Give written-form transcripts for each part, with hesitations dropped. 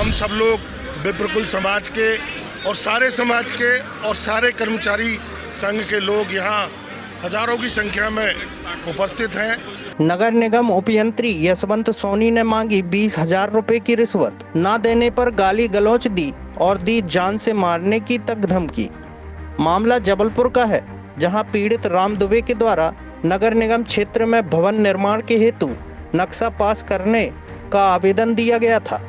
हम सब लोग विप्रकुल समाज के और सारे समाज के और सारे कर्मचारी संघ के लोग यहाँ हजारों की संख्या में उपस्थित हैं। नगर निगम उपयंत्री यशवंत सोनी ने मांगी 20,000 रुपए की रिश्वत, ना देने पर गाली गलौच दी और दी जान से मारने की तक धमकी। मामला जबलपुर का है, जहां पीड़ित राम दुबे के द्वारा नगर निगम क्षेत्र में भवन निर्माण के हेतु नक्शा पास करने का आवेदन दिया गया था,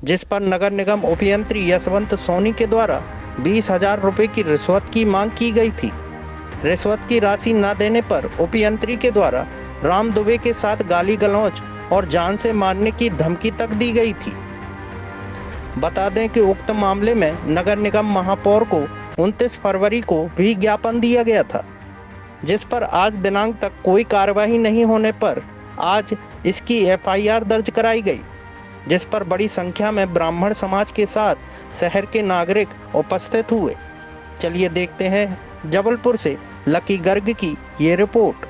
जिस पर नगर निगम उपयंत्री यशवंत सोनी के द्वारा 20,000 रुपए की रिश्वत की मांग की गई थी। रिश्वत की राशि न देने पर उपयंत्री के द्वारा राम दुबे के साथ गाली गलौच और जान से मारने की धमकी तक दी गई थी। बता दें कि उक्त मामले में नगर निगम महापौर को 29 फरवरी को भी ज्ञापन दिया गया था, जिस पर आज दिनांक तक कोई कार्यवाही नहीं होने पर आज इसकी FIR दर्ज कराई गई, जिस पर बड़ी संख्या में ब्राह्मण समाज के साथ शहर के नागरिक उपस्थित हुए। चलिए देखते हैं जबलपुर से लकी गर्ग की ये रिपोर्ट।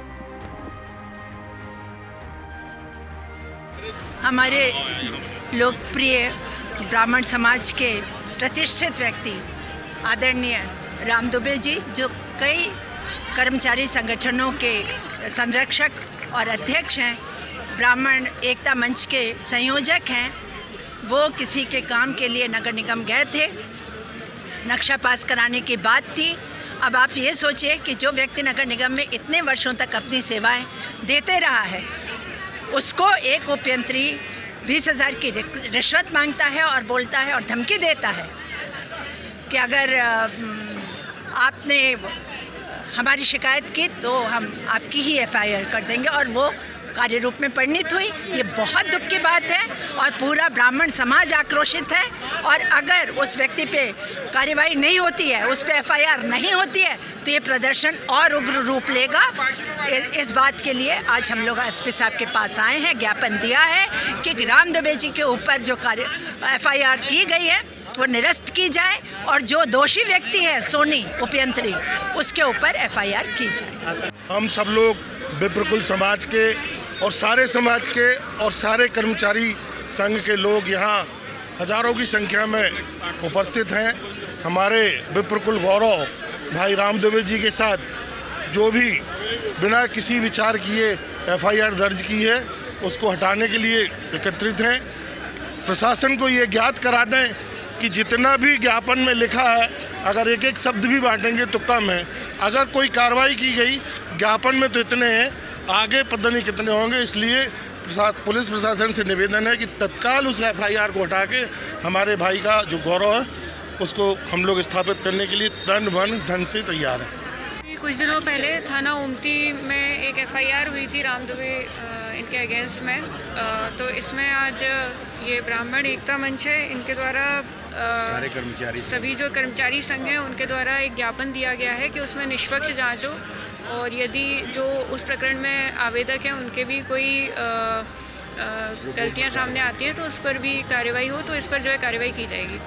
हमारे लोकप्रिय ब्राह्मण समाज के प्रतिष्ठित व्यक्ति आदरणीय राम दुबे जी, जो कई कर्मचारी संगठनों के संरक्षक और अध्यक्ष हैं, ब्राह्मण एकता मंच के संयोजक हैं, वो किसी के काम के लिए नगर निगम गए थे। नक्शा पास कराने की बात थी। अब आप ये सोचिए कि जो व्यक्ति नगर निगम में इतने वर्षों तक अपनी सेवाएं देते रहा है, उसको एक उपयंत्री 20,000 की रिश्वत मांगता है और बोलता है और धमकी देता है कि अगर आपने हमारी शिकायत की तो हम आपकी ही FIR कर देंगे, और वो कार्य रूप में परिणित हुई। ये बहुत दुख की बात है और पूरा ब्राह्मण समाज आक्रोशित है। और अगर उस व्यक्ति पे कार्यवाही नहीं होती है, उस पे FIR नहीं होती है, तो ये प्रदर्शन और उग्र रूप लेगा। इस बात के लिए आज हम लोग SP साहब के पास आए हैं, ज्ञापन दिया है कि राम दुबे जी के ऊपर जो FIR की गई है वो निरस्त की जाए, और जो दोषी व्यक्ति है सोनी उपयंत्री, उसके ऊपर FIR की जाए। हम सब लोग विप्रकुल समाज के और सारे समाज के और सारे कर्मचारी संघ के लोग यहाँ हजारों की संख्या में उपस्थित हैं। हमारे विप्रकुल गौरव भाई राम दुबे जी के साथ जो भी बिना किसी विचार किए FIR दर्ज की है, उसको हटाने के लिए एकत्रित हैं। प्रशासन को ये ज्ञात करा दें कि जितना भी ज्ञापन में लिखा है, अगर एक एक शब्द भी बांटेंगे तो कम है। अगर कोई कार्रवाई की गई, ज्ञापन में तो इतने हैं, आगे पता नहीं कितने होंगे। इसलिए पुलिस प्रशासन से निवेदन है कि तत्काल उस FIR को हटा के हमारे भाई का जो गौरव है उसको हम लोग स्थापित करने के लिए तन मन धन से तैयार हैं। कुछ दिनों पहले थाना उमती में एक FIR हुई थी राम दुबे इनके अगेंस्ट में। तो इसमें आज ये ब्राह्मण एकता मंच है, इनके द्वारा सारे कर्मचारी सभी जो कर्मचारी संघ हैं उनके द्वारा एक ज्ञापन दिया गया है कि उसमें निष्पक्ष जांच हो, और यदि जो उस प्रकरण में आवेदक हैं उनके भी कोई गलतियां सामने आती हैं तो उस पर भी कार्रवाई हो, तो इस पर जो है कार्रवाई की जाएगी।